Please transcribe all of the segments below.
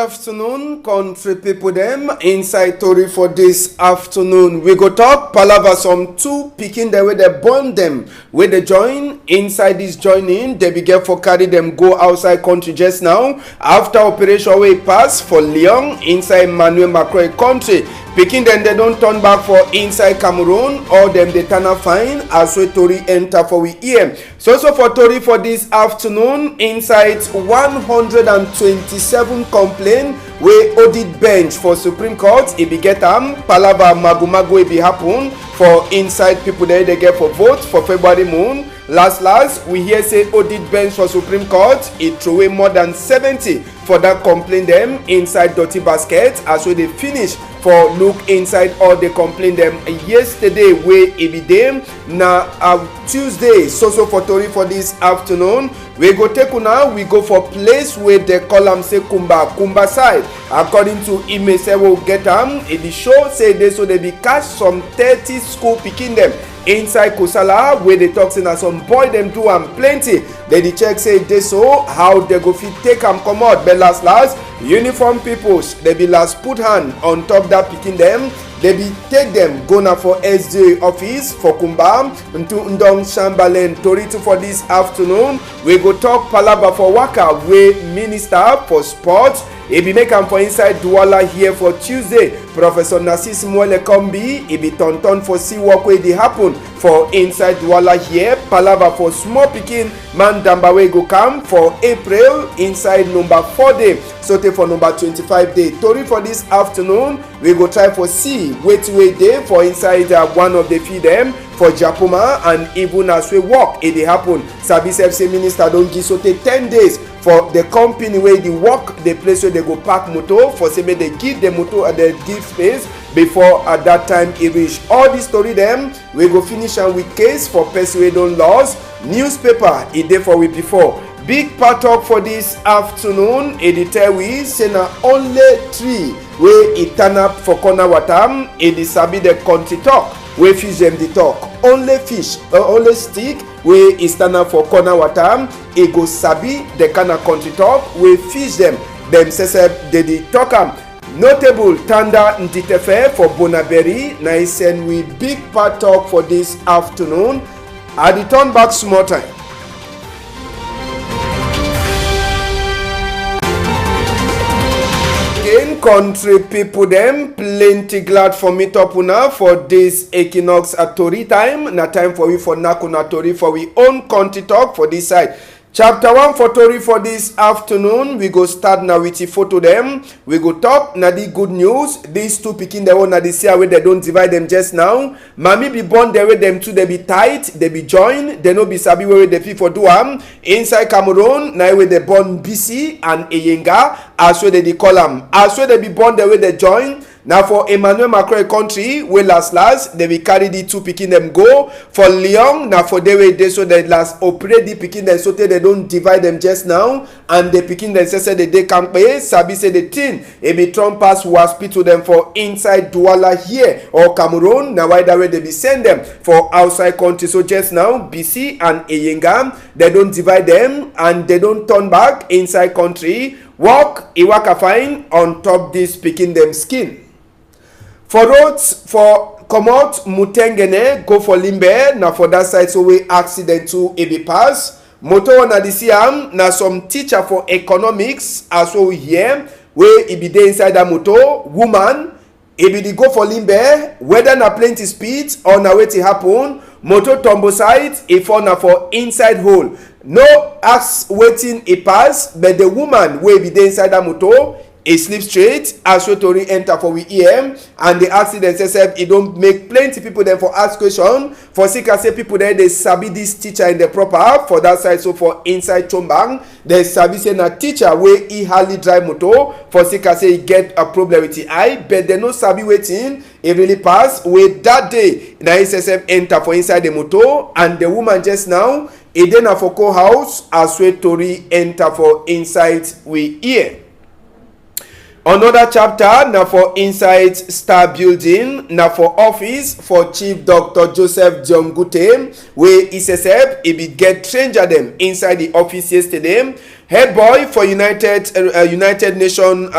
afternoon, country people them. Inside Tori for this afternoon. We go talk palava some two picking the way they born them. Where they join inside this joining, they begin for carry them go outside country just now. After operation way pass for Lyon inside Emmanuel Macron country. Picking them they don't turn back for inside Cameroon or them they turn a fine as we Tori enter for we here. So for Tori for this afternoon inside 127 complaint we audit bench for Supreme Court. It be get palava magu it be happen for inside people there they get for vote for February moon. Last we hear say audit bench for Supreme Court it throw away more than 70 for that complaint them inside dirty basket as we they finish for look inside all the complaint them yesterday where it be them na Tuesday. So for Tori for this afternoon we go take now we go for place where they call them say Kumba side. According to email say we'll get it the show say they so they be catch some 30 school picking them inside Kosala where they talk saying some boy them do and plenty. They the check say they so how they go fit take them come out. But last uniform peoples they be last put hand on top that picking them. They be take them go now for SJ office for Kumba into Ndong Shambalen Tori for this afternoon. We go talk palaba for Waka way minister for sports. He be make am for inside Douala here for Tuesday. Professor Narcisse Mwele Kombi, he be turn for see what way they happen for inside Douala here. Palava for small picking man Dambawe go come for April inside number 4 day. So for number 25 day. Tori for this afternoon, we go try for see wait day for inside one of the feed them for Japoma and even as we walk it happen. Service FC minister don't give so 10 days for the company where they work, the place where they go park motor for say they give the motor and they give space before at that time it reach. All this story them we go finish and with case for person we don't lose. Newspaper it day for we before. Big part talk for this afternoon. Editor we say na only 3 where it turn up for corner water. It sabi the country talk. We fish them the talk. Only fish, only stick. We stand up for corner water. It go sabi the kind of country talk. We fish them. Them say they talk Notable Tanda Ntitefe for Bonaberry. Now send we big part talk for this afternoon. I return back small time. Country people them plenty glad for meet up una for this equinox at Tori time. Na time for we for Nakuna Tori for we own country talk for this side. Chapter 1 for Tori for this afternoon. We go start now with the photo them. We go talk na the good news. These two picking their own na the see where they don't divide them just now. Mommy be born there with them two they be tight, they be join, they no be sabi where they fit for do inside Cameroon. Now where they born BC and Eyenga as where they call them. As where they be born there where they join. Now for Emmanuel Macron country, where last they will carry the two picking them go for Lyon. Now for they so they last operate the picking them so they don't divide them just now and the picking them say they can't pay. Sabi say the thing it be Trump pass was speak to them for inside Douala here or Cameroon. Now why that way they be send them for outside country. So just now BC and Eyenga they don't divide them and they don't turn back inside country. Walk Iwaka fine on top this picking them skin. For roads, for come out Mutengene, go for Limbe, now for that side, so we accident to EB pass. Moto na DCM, na some teacher for economics, as well we hear, where it be there inside that motor, woman, it be the go for Limbe, whether na plenty speed or na way to happen, motor tombo side, if na for inside hole. No ask waiting a pass, but the woman where be there inside that motor, a sleep straight as we Tori enter for we EM and the accident says it don't make plenty people there for ask question for sick say people there they sabi this teacher in the proper for that side. So for inside Chombang they sabi say na teacher where he hardly drive motor for sick say he get a problem with the eye but they no sabi waiting it really pass with that day na SSM enter for inside the motor and the woman just now it then for co-house as we Tori enter for inside we here. Another chapter now for inside Star Building, now for office for Chief Dr. Joseph Jongute, where he says he be get stranger them inside the office yesterday. Head boy for United Nation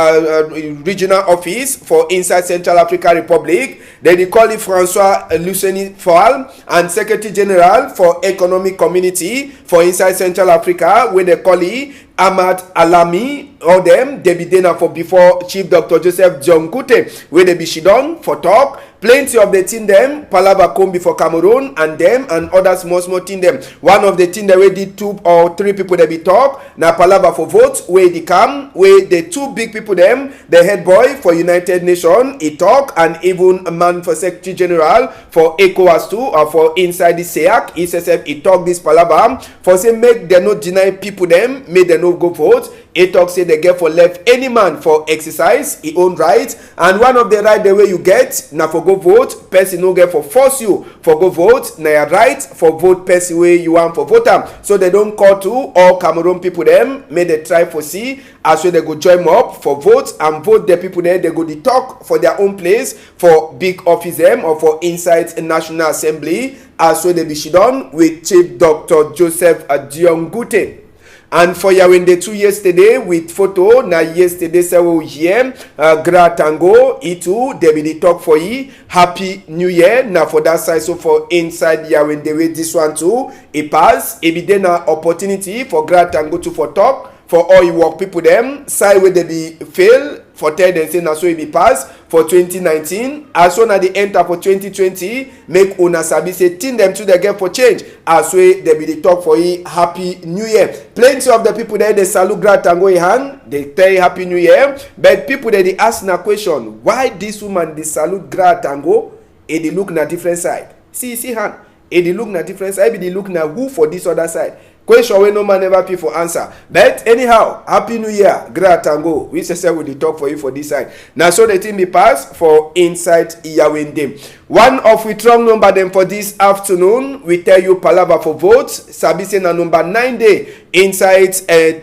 regional office for inside Central Africa Republic, they call it Francois Luceni Fall, and Secretary General for Economic Community for inside Central Africa, where they call it Ahmad Alami. All them they be there for before Chief Dr. Joseph John Kute, where they be shidon for talk. Plenty of the team them palava Kombi for Cameroon and them and other small team them. One of the team that we did 2 or 3 people that be talk na palava for vote where they come, where the 2 big people them, the head boy for United Nation he talk, and even a man for Secretary General for ECOWAS too, or for inside the SEAC ESSF he talk this palava for say make they not deny people them, make they no go vote. He talk say they get for left any man for exercise his own right, and one of the right the way you get na for go vote. Person no get for force you for go vote. Na your right for vote person way you want for vote am. So they don't call to all Cameroon people them. May they try for see as well they go join up for vote and vote the people there. They go the talk for their own place for big office them or for inside a National Assembly. As well they be shidon with Chief Dr. Joseph Diongute. And for Yawende 2 yesterday with photo na yesterday so here Gra Tango itu they be the talk for ye happy new year na for that side. So for inside Yawende with this one too it pass it be then an opportunity for Gra Tango to for talk for all you work people them side where they be fail for tell them say na so it be pass for 2019 as soon as they enter for 2020 make una sabi say thing them too they get for change as way they be the talk for you happy new year. Plenty of the people there they salute Gra Tango in hand, they tell you happy new year, but people there they ask na question why this woman they salute Gra Tango and they look na different side. See hand and they look na different side, they look na who for this other side. Question where no man never pay for answer. But anyhow, happy new year, Gra Tango. We say we dey talk for you for this side. Now so the thing be pass for inside Yawende. One of we strong number them for this afternoon. We tell you palava for votes. Sabi say na number 9 day inside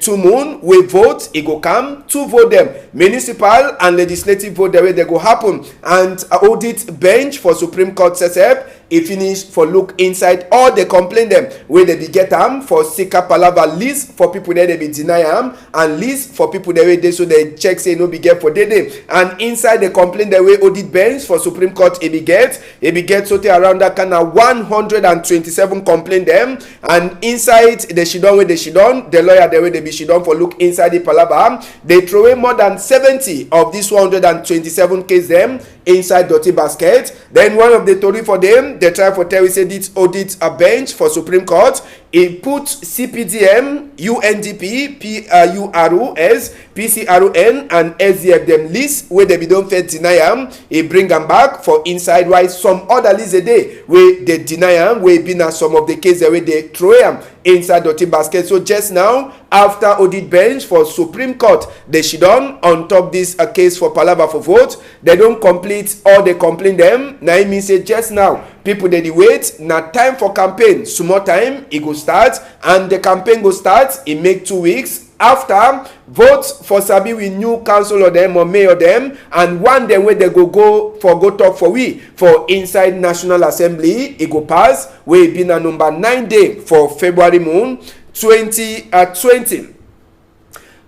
2 moon. We vote, it go come 2 vote them. Municipal and legislative vote the way they go happen. And audit bench for Supreme Court SSF. It finish for look inside all the complaint them where they be get them for Sika palava list for people there they be deny them and list for people there way they so they check say no be get for day and inside the complaint the way audit bench for Supreme Court it be get so around that kind of 127 complaint them and inside the shidon where they shidon the lawyer the way they be shidon for look inside the palava they throw away more than 70 of this 127 case them inside dirty basket. Then one of the story for them they try for tell we say this audit a bench for Supreme Court. It put CPDM, UNDP, PURS, PCRN and SDF them list where they be don't fit deny them. It bring them back for inside why some other list a day where they deny them where been at some of the cases where they throw them inside dirty basket. So just now after audit bench for Supreme Court they shidon on top this a case for palava for vote. They don't complete all the complaint them. Now it means say just now people they wait na time for campaign small time it go start and the campaign go start it make 2 weeks after vote for sabi with new council of them or mayor them and one day where they go talk for we for inside National Assembly it go pass we been a number 9 day for February moon 2020.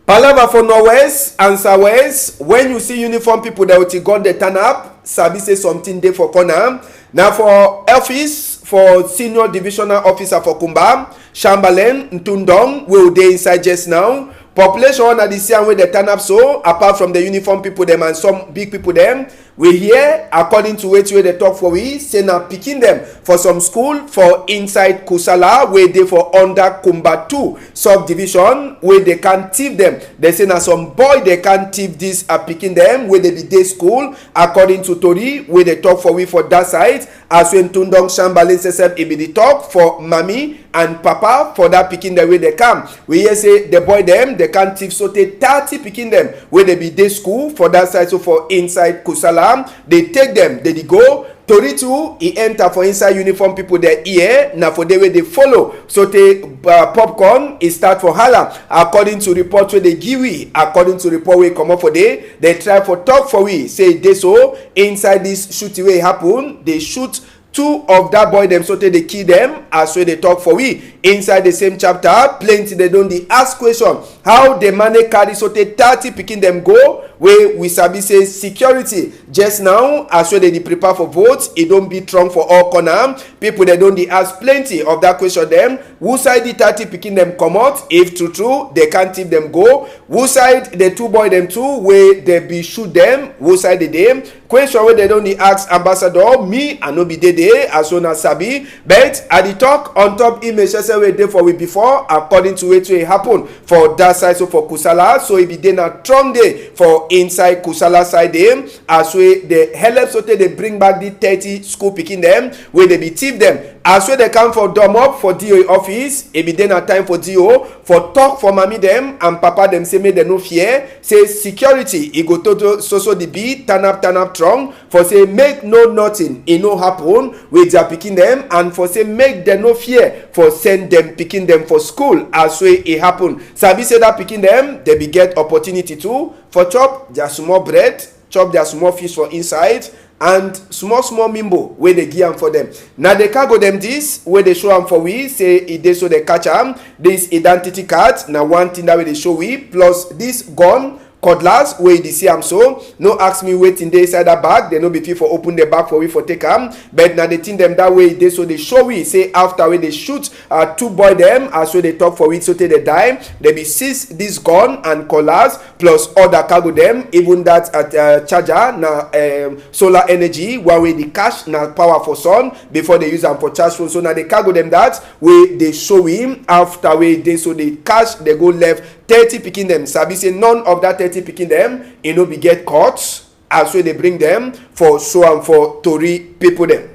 Palava for Northwest and Southwest. When you see uniform people that will go they turn up sabi say something there for corner. Now for office for senior divisional officer for Kumba, Chamberlain, Ntundong will dey inside just now. Population at the same way they turn up so apart from the uniform people them and some big people them we here according to which way they talk for we say now picking them for some school for inside Kusala where they for under Kumba 2 subdivision where they can thief them. They say now some boy they can thief this picking them where they be day school according to Tori where they talk for we for that side as when Tundong Chamberlain says it be the talk for mommy and papa for that picking the way they come. We here say the boy them they can thief so they 30 picking them where they be day school for that side. So for inside Kusala they take them they go Tori too he enter for inside uniform people there here now for the way they follow so they popcorn it start for hala according to report where they give we according to report we come up for day they try for talk for we say they so inside this shooting way happen they shoot 2 of that boy them so they kill them as well they talk for we inside the same chapter. Plenty they don't dey ask question how the money carry so tey 30 pikin dem go wey we sabi say security just now as well they dey prepare for vote. E don be strong for all corner. People they don dey ask plenty of that question dem. Who side the 30 pikin dem comot? If true they can't keep them go. Who side the 2 boy dem too wey they be shoot them? Who side the dem? Question wey they don dey ask ambassador. Me I no be dey as soon as sabi, but I dey talk on top image say wey dey for we before according to wetin happen for that side. So for Kusala, so e be dey na strong day for inside Kusala side dem as wey the help so tey dey bring back the 30 school pikin dem wey dey be thief dem as wey dey come for dom up for DO office. E be dey na time for DO for talk for mami dem and papa dem say make dem no fear, say security e go total so the be turn up strong for say make no nothing e no happen with their pikin dem and for say make dem no fear for send dem pikin dem for school as wey e happen. Sabi say that pikin dem dey be get opportunity too for chop their small bread, chop their small fish for inside and small mimbo wey dey give am for them. Na the cargo dem this wey dey show am for we say e dey so dey catch am. This identity card na one thing that wey dey show we plus this gun cutlass wey dey see am. So no ask me wetin dey inside that bag. They no be fit for open the bag for we for take am, but na the thing dem that way dey so dey show we say after wey dey shoot 2 boy dem as wey dey talk for we so tey dey die, they be seize this gun and cutlass plus other cargo dem. Even that charger na solar energy one wey the cash na power for sun before they use am for charge phone. So na the cargo dem that wey dey show him after wey dey so the cash they go left 30 pikin dem. Sabi say none of that 30 pikin dem e no be get caught as wey dey bring dem for show am for tori people dem.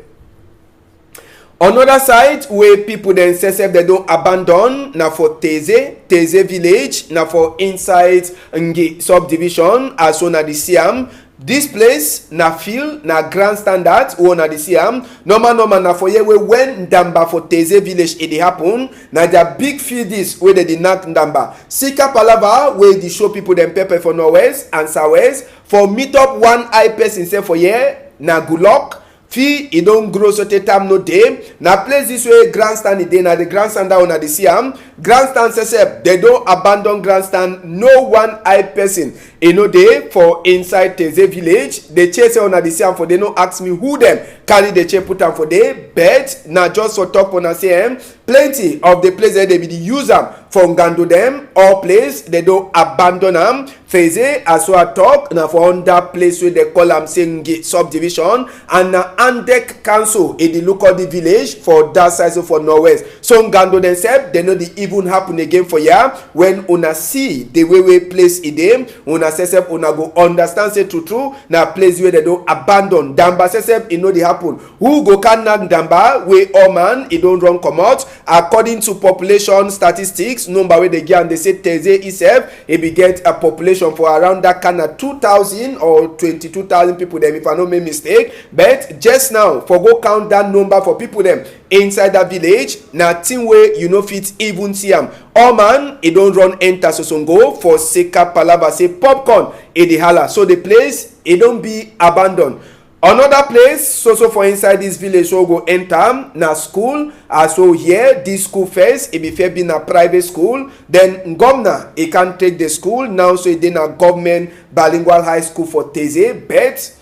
Another side wey people dem say they don abandon na for Teze village, na for inside Ngi subdivision as una dey see am. This place na field na grand standard wey una dey see am. Normal na for here wey when Ndamba for Teze village e dey happen, na their big field this wey dey knack Ndamba. Sika palava wey dey show people dem pepper for northwest and southwest for meet up one eye person say for here na good luck. Fee e don grow so tey time no dey. Na place this way grandstand e dey, na the grandstand that una dey see am. Grandstand sef they don abandon grandstand. No one eye person e no dey for inside Teze village. The chair say una dey see am for, they no ask me who dem carry the chair put am for there, but na just for talk una say plenty of the place they be dey use am for ngando dem. All place they don abandon am. Feze as well talk na for under place wey they call am say Ngi subdivision and na Andek council in the local village for that side so for northwest. So ngando themselves they no dey even happen again for here. When una see the way place e dey, una sef una go understand say true na place where they don abandon. Damba sef e no dey happen. Who go can knack Damba wey all man e don run comot? According to population statistics number wey they get and they say Teze itself e be get a population for around that kind of 2,000 or 22,000 people dem if I no make mistake. But just now for go count that number for people dem inside that village na thing wey you no fit even see am. All man e don run enter Sosongo for Seka palava say popcorn e dey hala. So the place e don be abandoned. Another place so for inside this village so go enter na school. As so here this school first e be fair be na private school, then governor e can take the school now so e dey na government bilingual high school for Teze. But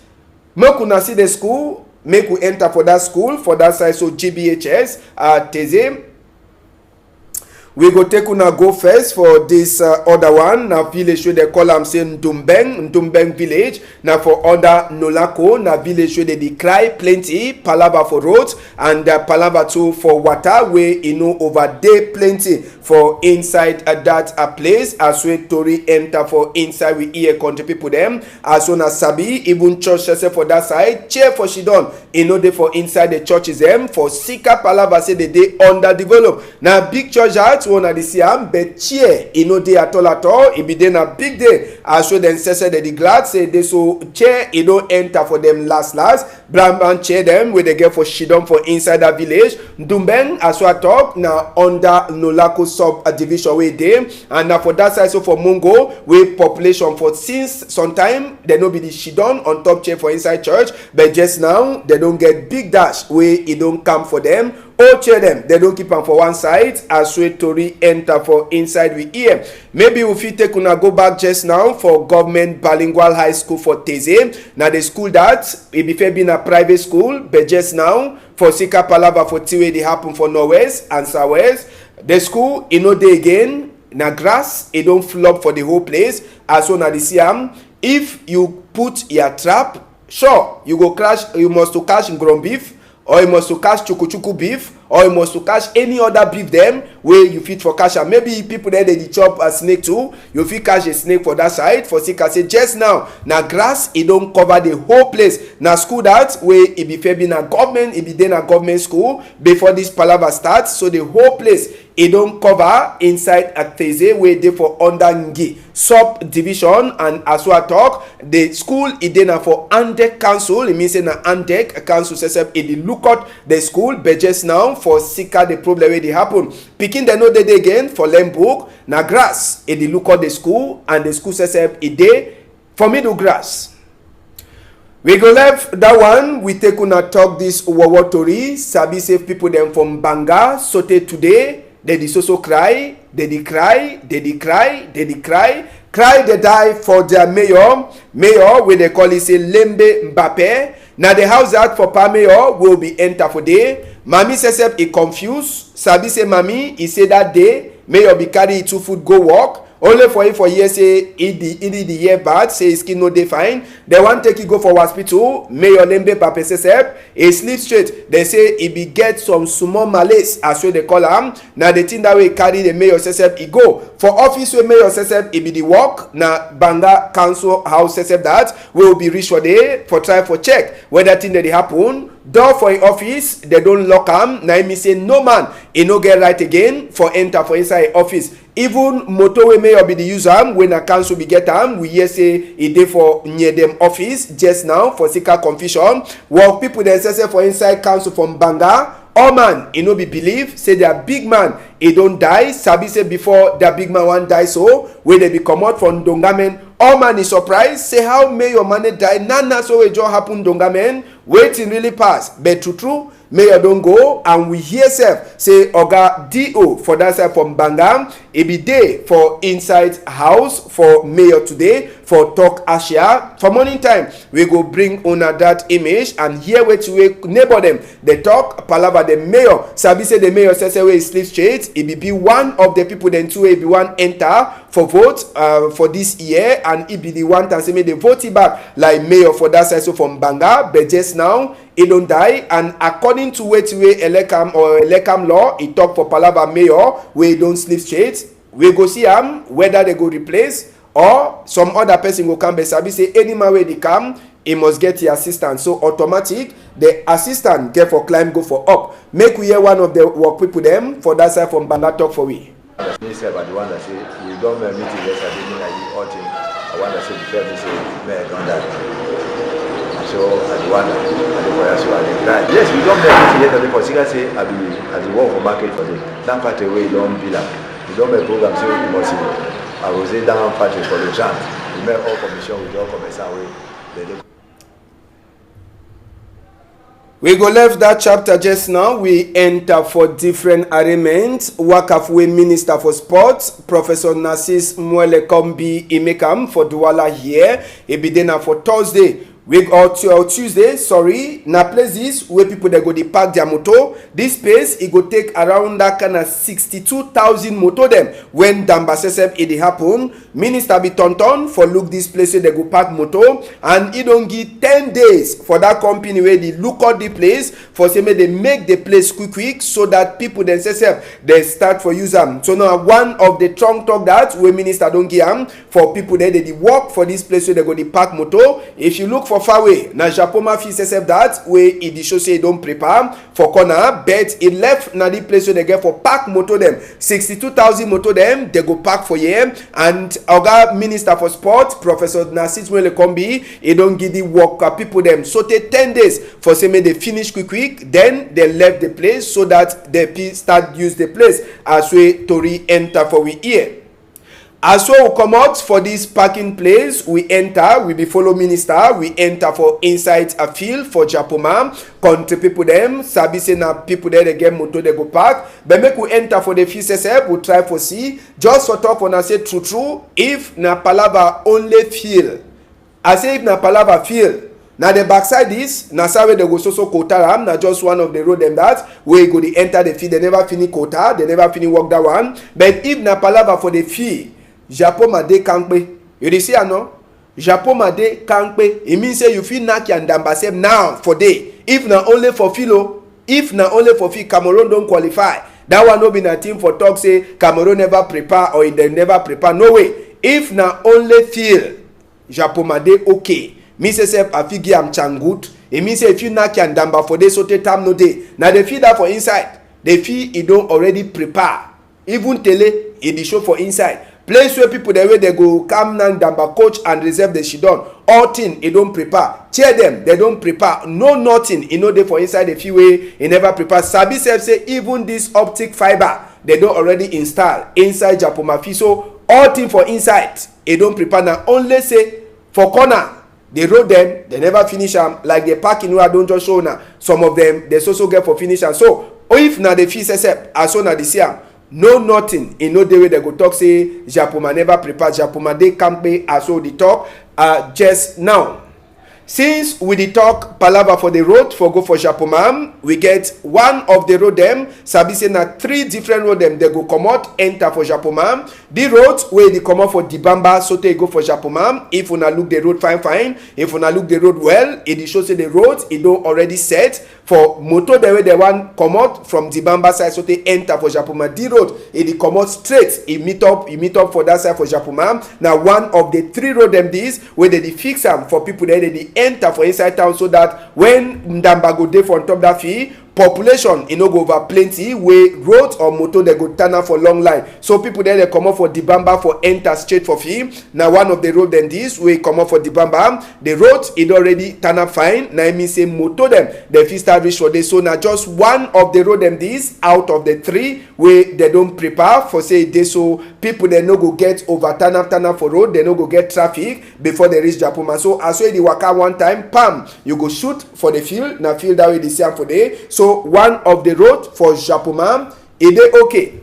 make una see the school, make we enter for that school for that side so GBHS Teze. We go take una go first for this other one na village wey they call am say Ndumbeng village. Na for other Nolako na village wey they dey cry plenty palava for roads and palava too for water wey e no over dey plenty for inside that place. As we tori enter for inside we hear country people dem as soon as sabi even church sef for that side chair for shidon e no dey for inside the churches dem for Sika palava say they dey underdeveloped. Na big church house una dey see am but chair e no dey at all. E be dey na big day as so dem say they dey glad say they so chair e no enter for them last brand chair dem wey they get for shidon for inside that village. Ndumbeng as well talk na under Nolako subdivision wey dey and na for that side so for Mongo wey population for since sometime they no be the shidon on top chair for inside church, but just now they don't get big dash wey e don come for them. All children, they don't keep them for one side. As we tori enter for inside we hear. Maybe we fit take una go back just now for government bilingual high school for Teze. Now the school that it before being a private school, but just now for Sika Palava for Tiwe they happen for Norwest and Southwest. The school, you know, they again, na grass, it don't flop for the whole place. As well as the Siam, if you put your trap, sure, you go crash, you must to catch ground beef, or you must to catch chuku beef, or you must to catch any other beef them where you fit for cash. And maybe people there they chop a snake too. You fit catch a snake for that side. For Sika say just now, na grass, it don't cover the whole place. Na school that where it be fair be na government, it be then a government school before this palava starts. So the whole place it don't cover inside Ateze where they for under Ngi subdivision. And as we talk, the school it then for Andek Council. It means na Andek Council says it look out the school, but just now for Sika the problem where they happen. Picking the no day again for Lembook, na grass it look out the school, and the school says it day for middle grass. We go left that one. We take una talk this Wawatori. Sabi save people them from Banga Sote today. They di so cry, they di cry, they di cry, they di cry, they die for their mayor where they call it say Lembe Mbappe. Now the house that for pa mayor will be enter for day. Mami says he confused. Sabi say mami, he say that day mayor be carry 2 foot go walk. Only for him for years say he the year bad, say his skin no dey fine. They want take he go for hospital. Mayor Lembe Pape says he sleep straight. They say he be get some small malaise as what they call him. Now the thing that way carry the mayor says he go for office where mayor says he be the work. Now Banga Council House says that will be reach for day for try for check whether thing that they happen. Door for an office, they don't lock him. Now me say no man, he no get right again for enter for inside office. Even motor we may be the user when a council be get am, we hear say it dey for near them office just now for Sika confusion. Well, people then say for inside council from Banga. All man, he no be believe, say their big man, he don't die. Sabi say before their big man one die so, when they be come out from Dongamen, all man is surprised, say how may your man die? Nana so it just happen Dongamen, waiting really pass. But true, mayor don't go, and we hear self say Oga D.O. for that side from Bangam, it be day for inside house for mayor today for talk Asia. For morning time, we go bring on that image and hear what we neighbor them. They talk palava the mayor. Sabi say the mayor says we sleep straight. It be one of the people then two be one enter for vote for this year, and it be the one that say me they vote it back like mayor for that side so from Banga, but just now it don't die. And according to what we Elekam law, it talk for palava mayor we don't sleep straight. We go see whether they go replace or some other person will come. But Sabi say any man where they come, he must get the assistant. So automatic, the assistant get for climb, go for up. Make we hear one of the work people them for that side from Banga talk for we. Me say about the one that say we don't meeting yesterday, me like you all thing. I want to say before me say me I don't die. So I the one that I the boy so I die. Yes, we don't meeting yesterday for Sika say I be at the work for market for them. That part away don't be like. We don't make program say we must see. I was down party for the chant. We make all commission with all commission away. We go left that chapter just now. We enter for different arrangements. Wakafwe Minister for Sports, Professor Narcis Mwele Kombi Imekam for Douala here. It be dinner for Thursday. We go to Tuesday, na places where people they go they park their motor. This space it go take around that kind of 62,000 motor them when Damba Sesep it happen. Minister be tonton for look this place where they go park motor, and it don't give 10 days for that company where they look out the place for say they make the place quick so that people then Sesep they start for use them. So now one of the trunk talk that where minister don't give them for people there they work for this place where they go they park motor. If you look for far away, na Japoma fi sesep that way it show say don't prepare for corner, but it left na the place where they get for park motor them 62,000 motor them they go park for here. And Oga Minister for Sport, Professor Narcis Mwele Kombi, he don't give the work people them so take 10 days for say may they finish quick, then they left the place so that they start use the place as we Tori enter for we here. As we come out for this parking place, we enter, we be follow minister, we enter for inside a field for Japoma. Country people them, sabi say na people there they get motor they go park. But make we enter for the FCSF, we try for see. Just for talk when I say true, if na palava only field. I say if na palava field. Now the backside is na sabe they go so quota na just one of the road them that we go they enter the field. They never finish quota, they never finish work that one. But if na palava for the field, Japoma de Kankpe. You see, no? Japoma de Kankpe. It means say you feel knock and Dambasem now for day. If not only for Philo, if not only for Phil, Cameroon don't qualify. That one no be a team for talk say Cameroon never prepare or they never prepare. No way. If not only Phil, Japoma de okay. Me say afigi am changut. It means say if you knock and Damba for day so te tam no day. Now they feel that for inside. They feel it don't already prepare. Even tele it show for inside. Place where people the way they go come down Damba coach and reserve the shidon. All thing it don't prepare. Cheer them, they don't prepare. No nothing. You know they for inside the freeway, it never prepare. Sabi self say even this optic fiber they don't already install inside Japoma Fi. So all thing for inside it don't prepare. Now only say for corner they road them, they never finish them. Like the parking where I don't just show now. Some of them they also get for finish. And so if now the fees except as soon as they see them. No nothing in no day way they go talk say Japoma never prepare. Japoma they can't pay as well the talk just now. Since we the talk palava for the road for go for Japoma, we get one of the road them sabi say na 3 different road them they go come out enter for Japoma. The road where they come out for Dibamba so they go for Japoma. If una look the road fine. If una look the road well, it shows say the road it don't already set for motor the way they want come out from Dibamba side so they enter for Japoma. The road it come out straight. It meet up for that side for Japoma. Now one of the 3 road them this where they fix them for people there they enter for inside town so that when Ndamba go dey for on top that fee, population no go over plenty wey road or motor they go turn up for long line. So people there they come up for Dibamba for enter straight for fee. Now one of the road then this way come up for Dibamba, the road it already turn up fine. Now I mean say motor them they fit start reach for this. So now just one of the road them this out of the 3 where they don't prepare for say this. So people they no go get over turn up for road, they no go get traffic before they reach Japoma. So as well the waka one time, pam, you go shoot for the field. Now field that way they see for day. So one of the road for Japoma, it is okay.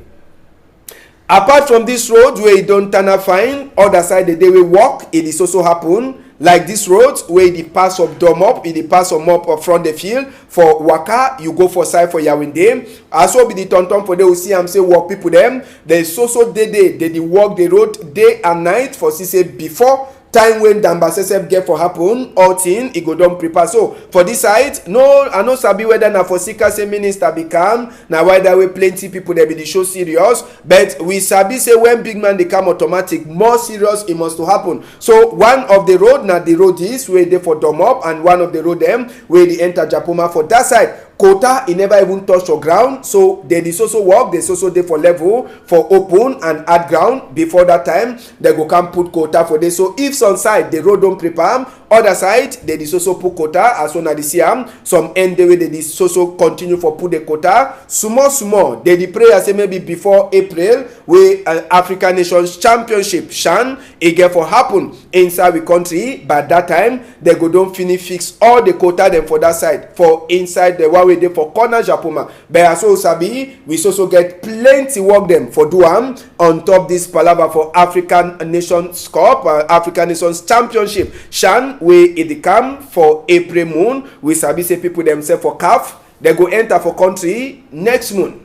Apart from this road where it don't turn up fine, other side the day we walk, it is also happen. Like this road where the pass of dome up, it pass of mop up front the field. For Waka, you go for side for Yawinde. Also be the tonton for they will see and say walk people them. They so they walk the road day and night for say before time when Damba SSF get for happen, all thing it go don prepare. So for this side, no, I no sabi whether na for Sika say minister become na why that way plenty people they be the show serious. But we sabi say when big man they come automatic, more serious it must to happen. So one of the road na the road is where they for dome up, and one of the road them where they enter Japoma for that side. Quota it never even touch the ground, so they is also work, they also dey for level for open and hard ground. Before that time they go come put quota for this. So if some side the road don't prepare, other side they is also put quota as soon as they see some end the way they is also continue for put the quota small they the prayer say maybe before April where African Nations Championship Shan it get for happen inside the country. By that time they go don't fix all the quota them for that side for inside the one way they for corner Japoma. But as well sabi we also get plenty work them for doam on top this palava for African Nations Cup, African Nations Championship Shan where it come for April moon. We sabi say people themselves for CAF they go enter for country next moon.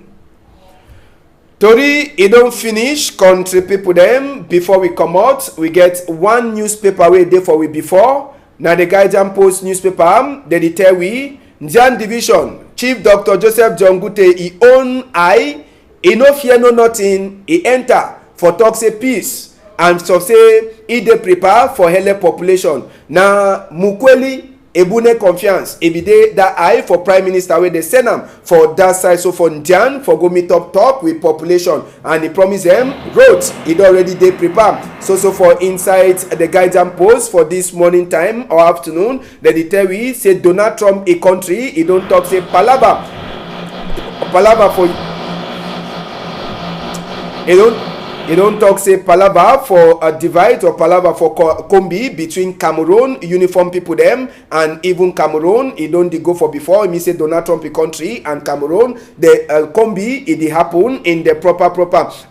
Tori it don't finish country people them before we come out. We get one newspaper way day for we before. Now the Guardian Post newspaper they tell we Njan Division Chief Dr. Joseph John Gute he own eye, he no fear no nothing, he enter for talk say peace and so say he dey prepare for hele population. Na Mukweli Ebune confiance every day that eye for Prime Minister where they send them for that side. So for Njan for go meet up talk with population and he promise them roads it already they prepare. So for inside the Guardian Post for this morning time or afternoon that they tell we say Donald Trump a country he don't talk say palava for You don't talk say palava for a divide or palava for combi between Cameroon uniform people them and even Cameroon. It don't go for before. It means say Donald Trump country and Cameroon. The combi it happen in the proper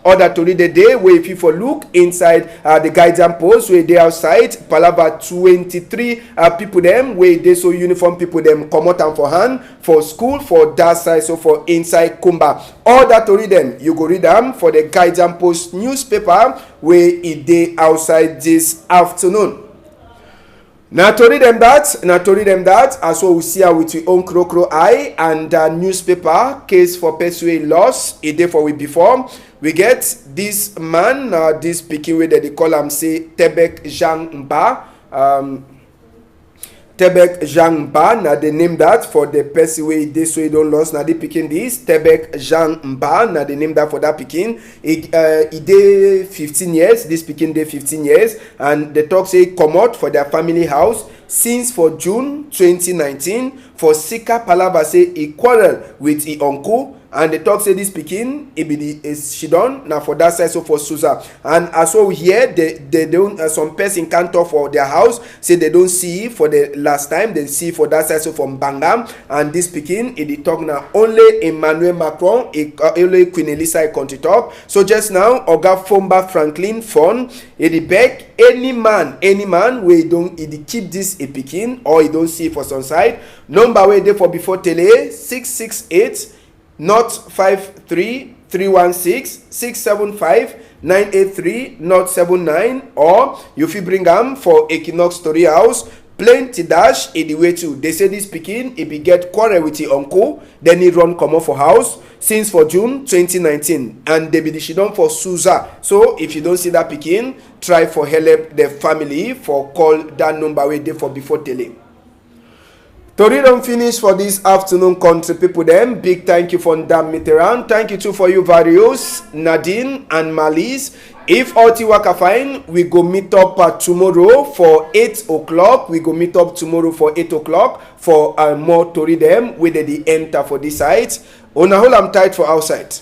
order to read the day where if you for look inside the guidance post where they outside palava 23 people them where they so uniform people them come out and for hand for school for that side so for inside Kumba. All that to read them you go read them for the guidance post newspaper where it day outside this afternoon. Now to read them that as well we see her with your own crow eye and newspaper case for persuade loss a day for week before. We get this man, this speaking way that they call him say Tebek Jean Mba. Tebek Jean Mba, now they name that for the person way they so he don't lost. Now they picking this Tebek Jean Mba, now they name that for that picking. It day 15 years, this picking day 15 years, and the talk say come out for their family house since for June 2019 for Sika Palava say he quarrel with his uncle. And the talk say this speaking it be the she done now for that side so for Susa. And as well we hear they don't some person can't talk for their house say they don't see for the last time they see for that side so from Bangam. And this speaking it talk now only Emmanuel Macron only Queen Elisa country talk. So just now Oga Fomba Franklin Fon it beg any man where don't it keep this a picking or you don't see for some side number where they for before tele 668 not 53 316 675 983 not 79 or you fit bring them for Equinox Story House plenty dash in the way too. They say this pikin if he get quarrel with his uncle then he run come off for house since for June 2019 and they be the shidon for Susa. So if you don't see that pikin try for help the family for call that number where they for before tele. Tori don't finish for this afternoon country people them. Big thank you for Dan Mitterrand. Thank you too for you Various, Nadine and Malis. If all waka fine, we go meet up tomorrow for 8 o'clock. We go meet up tomorrow for 8 o'clock for more Tori them where they enter for this site. On a whole I'm tight for outside.